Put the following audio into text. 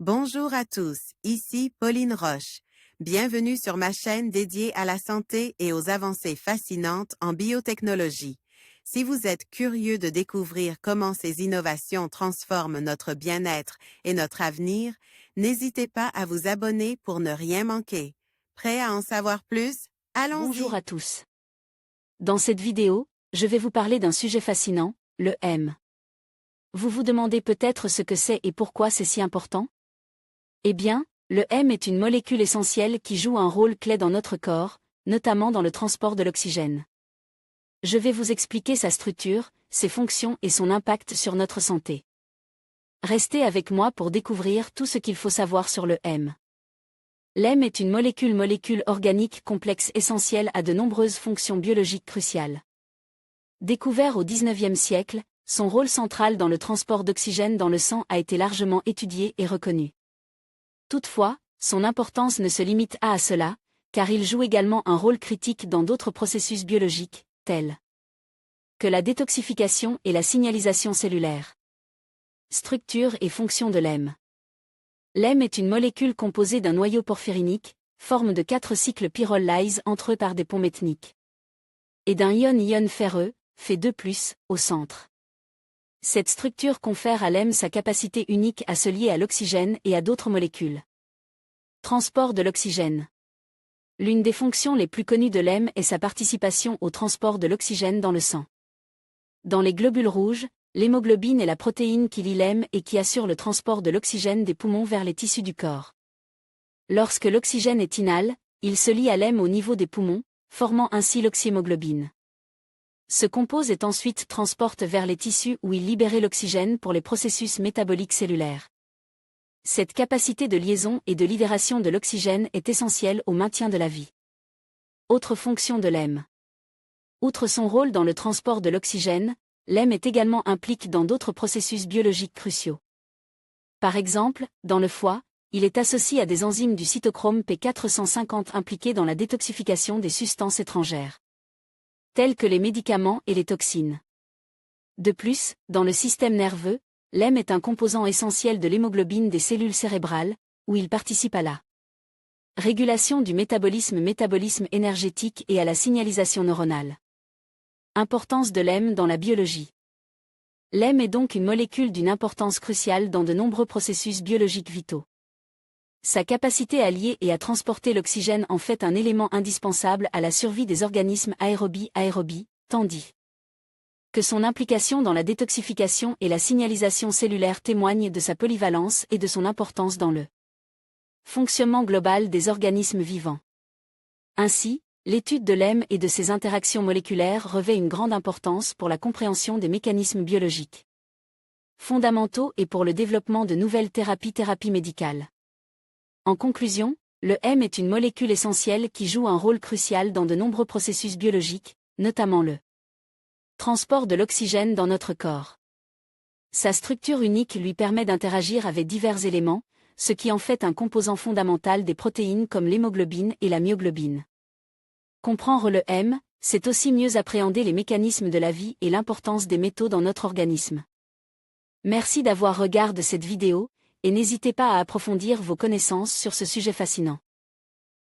Bonjour à tous, ici Pauline Roche. Bienvenue sur ma chaîne dédiée à la santé et aux avancées fascinantes en biotechnologie. Si vous êtes curieux de découvrir comment ces innovations transforment notre bien-être et notre avenir, n'hésitez pas à vous abonner pour ne rien manquer. Prêt à en savoir plus? Bonjour Allons-y! à tous. Dans cette vidéo, je vais vous parler d'un sujet fascinant, le hème. Vous vous demandez peut-être ce que c'est et pourquoi c'est si important? Eh bien, le hème est une molécule essentielle qui joue un rôle clé dans notre corps, notamment dans le transport de l'oxygène. Je vais vous expliquer sa structure, ses fonctions et son impact sur notre santé. Restez avec moi pour découvrir tout ce qu'il faut savoir sur le hème. L'hème est une molécule organique complexe essentielle à de nombreuses fonctions biologiques cruciales. Découvert au XIXe siècle, son rôle central dans le transport d'oxygène dans le sang a été largement étudié et reconnu. Toutefois, son importance ne se limite pas à cela, car il joue également un rôle critique dans d'autres processus biologiques, tels que la détoxification et la signalisation cellulaire. Structure et fonction de l'hème. L'hème est une molécule composée d'un noyau porphyrinique, forme de 4 cycles pyrrole-lyse entre eux par des ponts méthaniques, et d'un ion ferreux, Fe2+, au centre. Cette structure confère à l'hème sa capacité unique à se lier à l'oxygène et à d'autres molécules. Transport de l'oxygène. L'une des fonctions les plus connues de l'hème est sa participation au transport de l'oxygène dans le sang. Dans les globules rouges, l'hémoglobine est la protéine qui lie l'hème et qui assure le transport de l'oxygène des poumons vers les tissus du corps. Lorsque l'oxygène est inhale, il se lie à l'hème au niveau des poumons, formant ainsi l'oxyhémoglobine. Ce composé est ensuite transporte vers les tissus où il libère l'oxygène pour les processus métaboliques cellulaires. Cette capacité de liaison et de libération de l'oxygène est essentielle au maintien de la vie. Autre fonction de l'hème. Outre son rôle dans le transport de l'oxygène, l'hème est également impliqué dans d'autres processus biologiques cruciaux. Par exemple, dans le foie, il est associé à des enzymes du cytochrome P450 impliquées dans la détoxification des substances étrangères, tels que les médicaments et les toxines. De plus, dans le système nerveux, l'hème est un composant essentiel de l'hémoglobine des cellules cérébrales, où il participe à la régulation du métabolisme énergétique et à la signalisation neuronale. Importance de l'hème dans la biologie. L'hème est donc une molécule d'une importance cruciale dans de nombreux processus biologiques vitaux. Sa capacité à lier et à transporter l'oxygène en fait un élément indispensable à la survie des organismes aérobies, tandis que son implication dans la détoxification et la signalisation cellulaire témoigne de sa polyvalence et de son importance dans le fonctionnement global des organismes vivants. Ainsi, l'étude de l'hème et de ses interactions moléculaires revêt une grande importance pour la compréhension des mécanismes biologiques fondamentaux et pour le développement de nouvelles thérapies médicales. En conclusion, le hème est une molécule essentielle qui joue un rôle crucial dans de nombreux processus biologiques, notamment le transport de l'oxygène dans notre corps. Sa structure unique lui permet d'interagir avec divers éléments, ce qui en fait un composant fondamental des protéines comme l'hémoglobine et la myoglobine. Comprendre le hème, c'est aussi mieux appréhender les mécanismes de la vie et l'importance des métaux dans notre organisme. Merci d'avoir regardé cette vidéo, et n'hésitez pas à approfondir vos connaissances sur ce sujet fascinant.